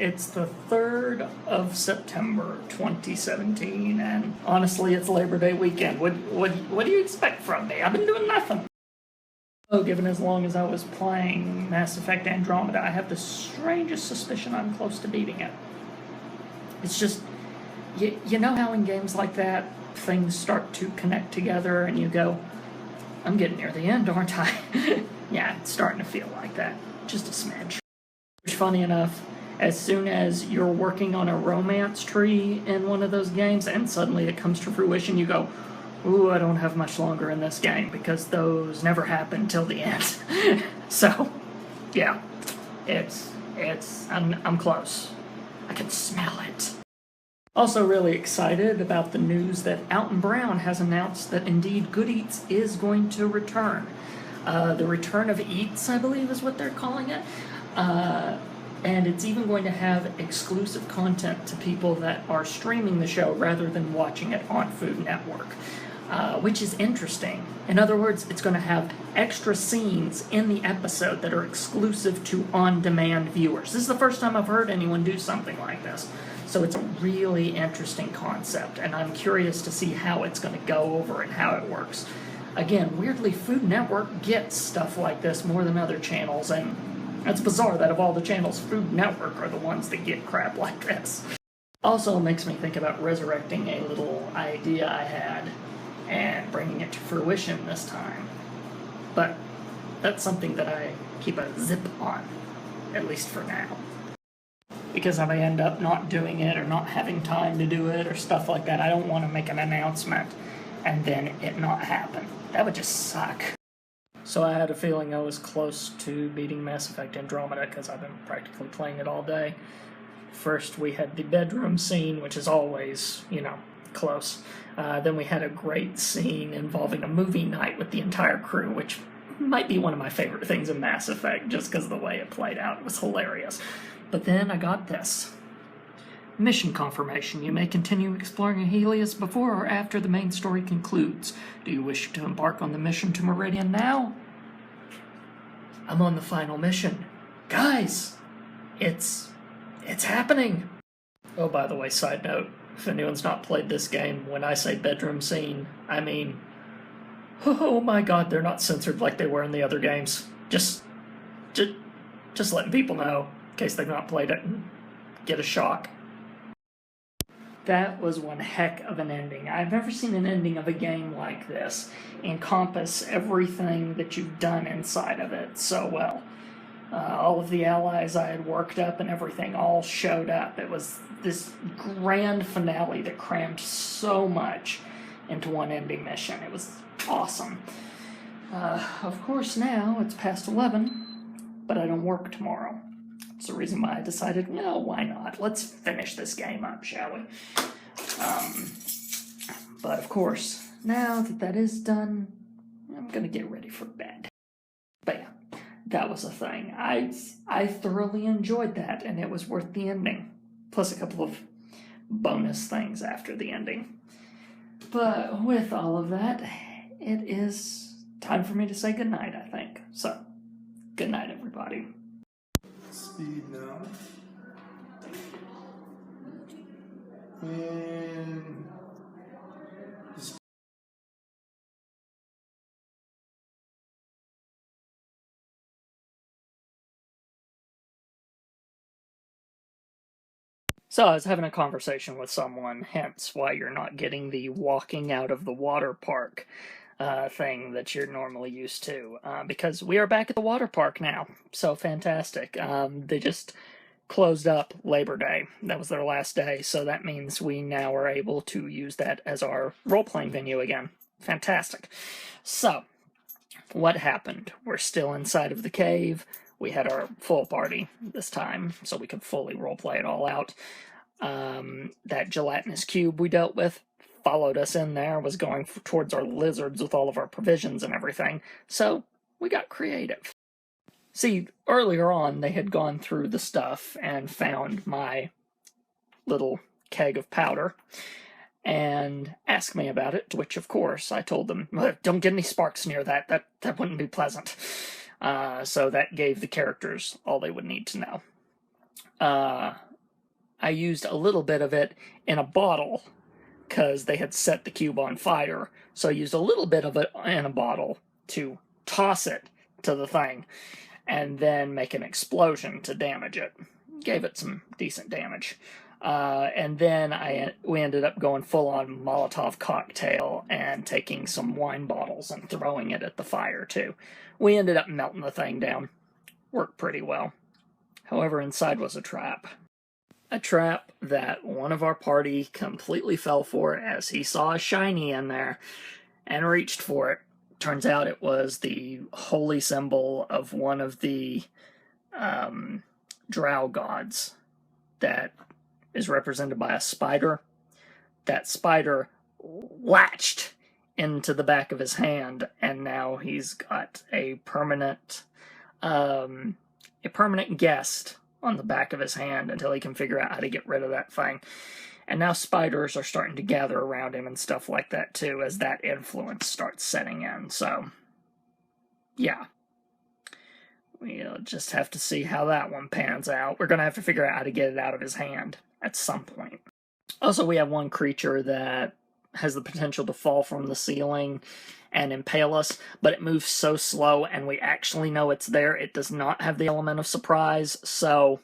It's the 3rd of September, 2017, and honestly, it's Labor Day weekend. What do you expect from me? I've been doing nothing. Oh, given as long as I was playing Mass Effect Andromeda, I have the strangest suspicion I'm close to beating it. It's just, you know how in games like that, things start to connect together and you go, I'm getting near the end, aren't I? Yeah, it's starting to feel like that. Just a smidge. Which, funny enough, as soon as you're working on a romance tree in one of those games and suddenly it comes to fruition, you go, ooh, I don't have much longer in this game, because those never happen till the end. So, yeah, I'm close. I can smell it. Also really excited about the news that Alton Brown has announced that indeed Good Eats is going to return. The return of Eats, I believe is what they're calling it. And it's even going to have exclusive content to people that are streaming the show rather than watching it on Food Network, which is interesting. In other words, it's going to have extra scenes in the episode that are exclusive to on-demand viewers. This is the first time I've heard anyone do something like this. So it's a really interesting concept, and I'm curious to see how it's going to go over and how it works. Again, weirdly, Food Network gets stuff like this more than other channels, and it's bizarre that of all the channels, Food Network are the ones that get crap like this. Also makes me think about resurrecting a little idea I had and bringing it to fruition this time. But that's something that I keep a zip on, at least for now. Because if I end up not doing it or not having time to do it or stuff like that, I don't want to make an announcement and then it not happen. That would just suck. So I had a feeling I was close to beating Mass Effect Andromeda because I've been practically playing it all day. First we had the bedroom scene, which is always, close. Then we had a great scene involving a movie night with the entire crew, which might be one of my favorite things in Mass Effect just because of the way it played out. It was hilarious. But then I got this. Mission confirmation. You may continue exploring Helios before or after the main story concludes. Do you wish to embark on the mission to Meridian now? I'm on the final mission. Guys! It's happening! Oh, by the way, side note, if anyone's not played this game, when I say bedroom scene, I mean, oh my god, they're not censored like they were in the other games. Just letting people know, in case they've not played it, and get a shock. That was one heck of an ending. I've never seen an ending of a game like this encompass everything that you've done inside of it so well. All of the allies I had worked up and everything all showed up. It was this grand finale that crammed so much into one ending mission. It was awesome. Of course, now it's past 11, but I don't work tomorrow. That's the reason why I decided, no, why not? Let's finish this game up, shall we? But of course, now that that is done, I'm gonna get ready for bed. But yeah, that was a thing. I thoroughly enjoyed that, and it was worth the ending. Plus a couple of bonus things after the ending. But with all of that, it is time for me to say goodnight, I think. So, good night, everybody. Speed now. And So I was having a conversation with someone, hence why you're not getting the walking out of the water park thing that you're normally used to, because we are back at the water park now. So fantastic. They just closed up Labor Day. That was their last day, so that means we now are able to use that as our role-playing venue again. Fantastic. So, what happened? We're still inside of the cave. We had our full party this time, so we could fully roleplay it all out. That gelatinous cube we dealt with followed us in there, was going towards our lizards with all of our provisions and everything, so we got creative. See, earlier on, they had gone through the stuff and found my little keg of powder and asked me about it, to which, of course, I told them, don't get any sparks near that. That wouldn't be pleasant. So that gave the characters all they would need to know. I used a little bit of it in a bottle because they had set the cube on fire. So I used a little bit of it in a bottle to toss it to the thing and then make an explosion to damage it. Gave it some decent damage. And then we ended up going full-on Molotov cocktail and taking some wine bottles and throwing it at the fire, too. We ended up melting the thing down. Worked pretty well. However, inside was a trap. A trap that one of our party completely fell for as he saw a shiny in there and reached for it. Turns out it was the holy symbol of one of the drow gods that is represented by a spider. That spider latched into the back of his hand, and now he's got a permanent guest on the back of his hand until he can figure out how to get rid of that thing. And now spiders are starting to gather around him and stuff like that too, as that influence starts setting in. So, yeah. We'll just have to see how that one pans out. We're going to have to figure out how to get it out of his hand at some point. Also, we have one creature that has the potential to fall from the ceiling and impale us, but it moves so slow and we actually know it's there. It does not have the element of surprise, so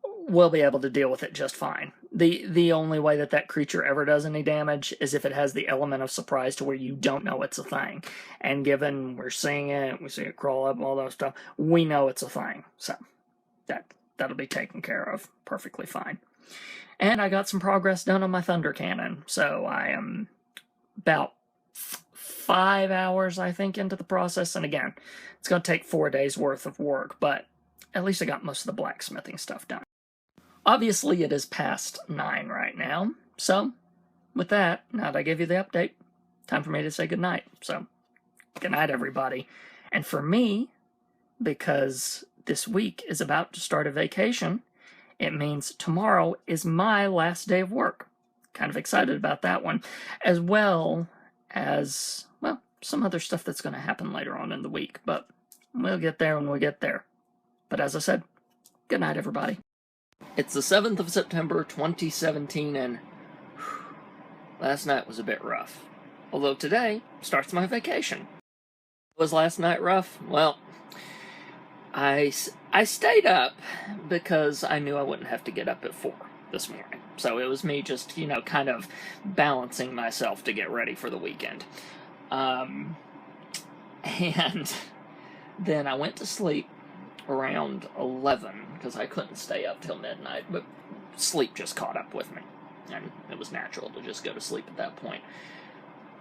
we'll be able to deal with it just fine. The only way that creature ever does any damage is if it has the element of surprise to where you don't know it's a thing. And given we're seeing it, we see it crawl up, all that stuff, we know it's a thing. So that'll be taken care of perfectly fine. And I got some progress done on my Thunder Cannon, so I am about 5 hours, I think, into the process. And again, it's going to take 4 days worth of work, but at least I got most of the blacksmithing stuff done. Obviously, it is past 9 right now, so with that, now that I gave you the update, time for me to say goodnight. So, good night, everybody. And for me, because this week is about to start a vacation, it means tomorrow is my last day of work. Kind of excited about that one, as well as, well, some other stuff that's going to happen later on in the week, but we'll get there when we get there. But as I said, good night, everybody. It's the 7th of September, 2017, and last night was a bit rough. Although today starts my vacation. Was last night rough? Well, I stayed up because I knew I wouldn't have to get up at 4 this morning. So it was me just, kind of balancing myself to get ready for the weekend. And then I went to sleep around 11 because I couldn't stay up till midnight, but sleep just caught up with me, and it was natural to just go to sleep at that point.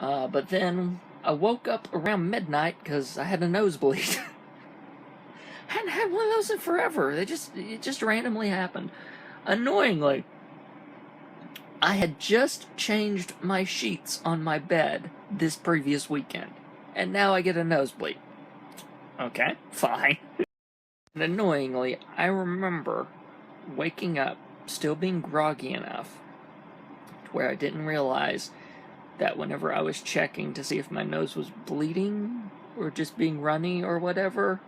But then I woke up around midnight because I had a nosebleed. I hadn't had one of those in forever. It just randomly happened. Annoyingly, I had just changed my sheets on my bed this previous weekend, and now I get a nosebleed. Okay, fine. And annoyingly, I remember waking up still being groggy enough to where I didn't realize that whenever I was checking to see if my nose was bleeding or just being runny or whatever,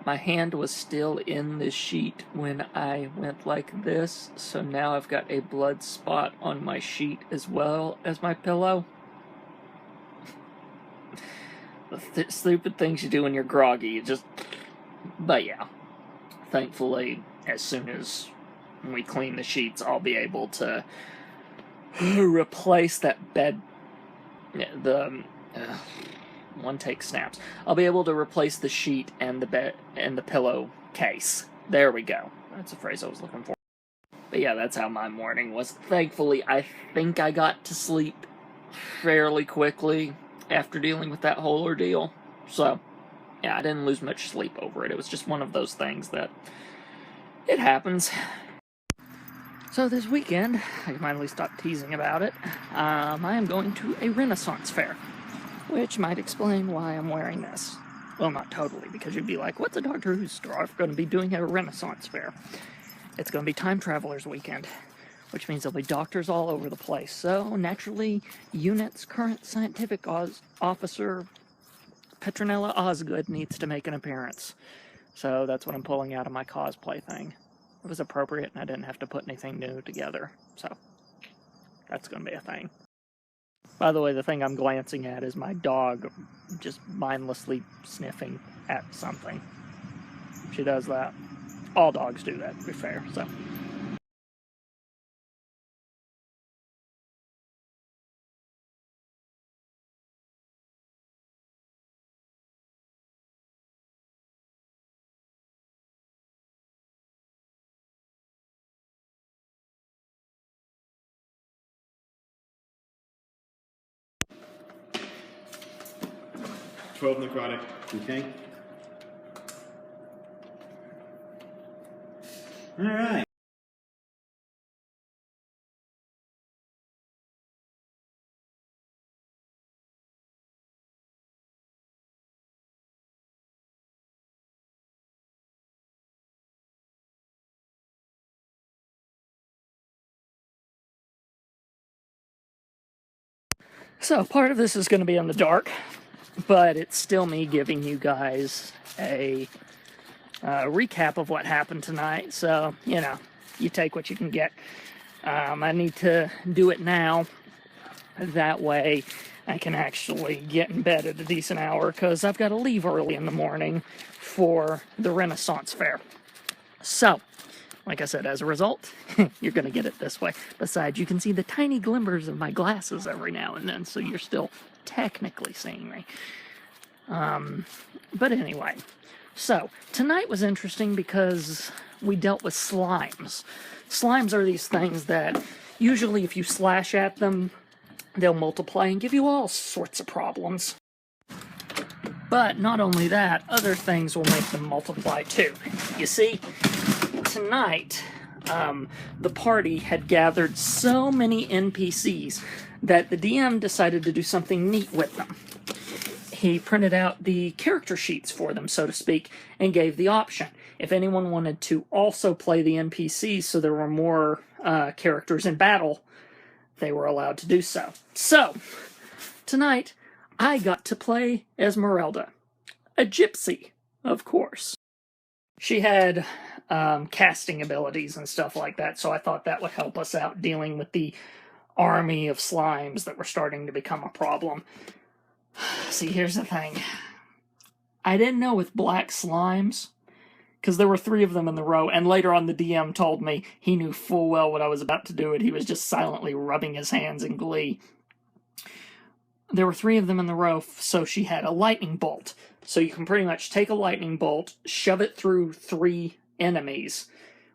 my hand was still in the sheet when I went like this, so now I've got a blood spot on my sheet as well as my pillow. The stupid things you do when you're groggy, But yeah, thankfully, as soon as we clean the sheets, I'll be able to replace that bed, one take snaps. I'll be able to replace the sheet and the bed and the pillow case. There we go. That's a phrase I was looking for. But yeah, that's how my morning was. Thankfully, I think I got to sleep fairly quickly after dealing with that whole ordeal. So, yeah, I didn't lose much sleep over it. It was just one of those things that it happens. So this weekend, I can finally stop teasing about it, I am going to a Renaissance fair, which might explain why I'm wearing this. Well, not totally, because you'd be like, what's a Doctor Who star going to be doing at a Renaissance fair? It's going to be Time Travelers Weekend, which means there'll be doctors all over the place. So, naturally, UNIT's current scientific officer, Petronella Osgood, needs to make an appearance. So that's what I'm pulling out of my cosplay thing. it was appropriate and I didn't have to put anything new together. So that's going to be a thing. By the way, the thing I'm glancing at is my dog just mindlessly sniffing at something. She does that. All dogs do that, to be fair, so. Necrotic. Okay. All right. So part of this is going to be in the dark, but it's still me giving you guys a recap of what happened tonight. So, you know, you take what you can get. I need to do it now. That way I can actually get in bed at a decent hour because I've got to leave early in the morning for the Renaissance Fair. So, like I said, as a result, you're going to get it this way. Besides, you can see the tiny glimmers of my glasses every now and then, so you're still technically seeing me. But anyway, so tonight was interesting because we dealt with slimes. Slimes are these things that usually if you slash at them, they'll multiply and give you all sorts of problems. But not only that, other things will make them multiply too. You see, tonight, the party had gathered so many NPCs that the DM decided to do something neat with them. He printed out the character sheets for them, so to speak, and gave the option. If anyone wanted to also play the NPCs so there were more characters in battle, they were allowed to do so. So, tonight, I got to play Esmeralda, a gypsy, of course. She had casting abilities and stuff like that, so I thought that would help us out dealing with the army of slimes that were starting to become a problem. See, here's the thing. I didn't know with black slimes, because there were 3 of them in the row, and later on the DM told me he knew full well what I was about to do, and he was just silently rubbing his hands in glee. There were 3 of them in the row, so she had a lightning bolt. So you can pretty much take a lightning bolt, shove it through 3 enemies,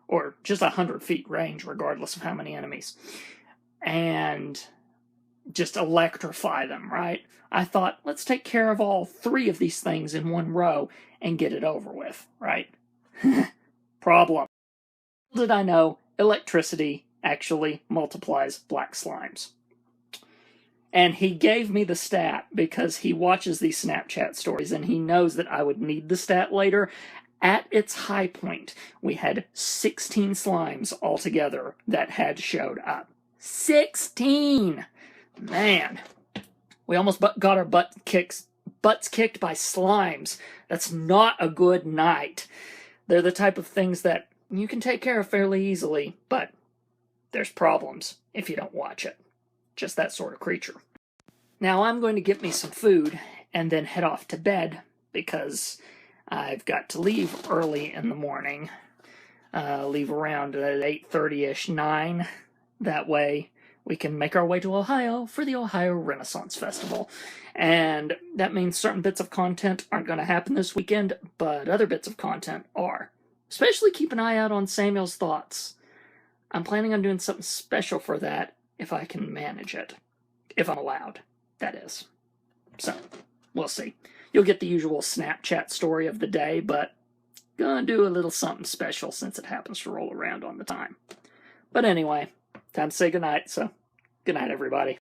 or just 100 feet range, regardless of how many enemies, and just electrify them, right? I thought, let's take care of all 3 of these things in one row and get it over with, right? Problem. Little did I know, electricity actually multiplies black slimes. And he gave me the stat because he watches these Snapchat stories and he knows that I would need the stat later. At its high point, we had 16 slimes altogether that had showed up. 16! Man, we almost got our butts kicked by slimes. That's not a good night. They're the type of things that you can take care of fairly easily, but there's problems if you don't watch it. Just that sort of creature. Now I'm going to get me some food and then head off to bed because I've got to leave early in the morning. Leave around at 8:30ish, 9. That way we can make our way to Ohio for the Ohio Renaissance Festival. And that means certain bits of content aren't going to happen this weekend, but other bits of content are. Especially keep an eye out on Samuel's Thoughts. I'm planning on doing something special for that if I can manage it. If I'm allowed, that is. So, we'll see. You'll get the usual Snapchat story of the day, but gonna do a little something special since it happens to roll around on the time. But anyway, time to say goodnight, so good night, everybody.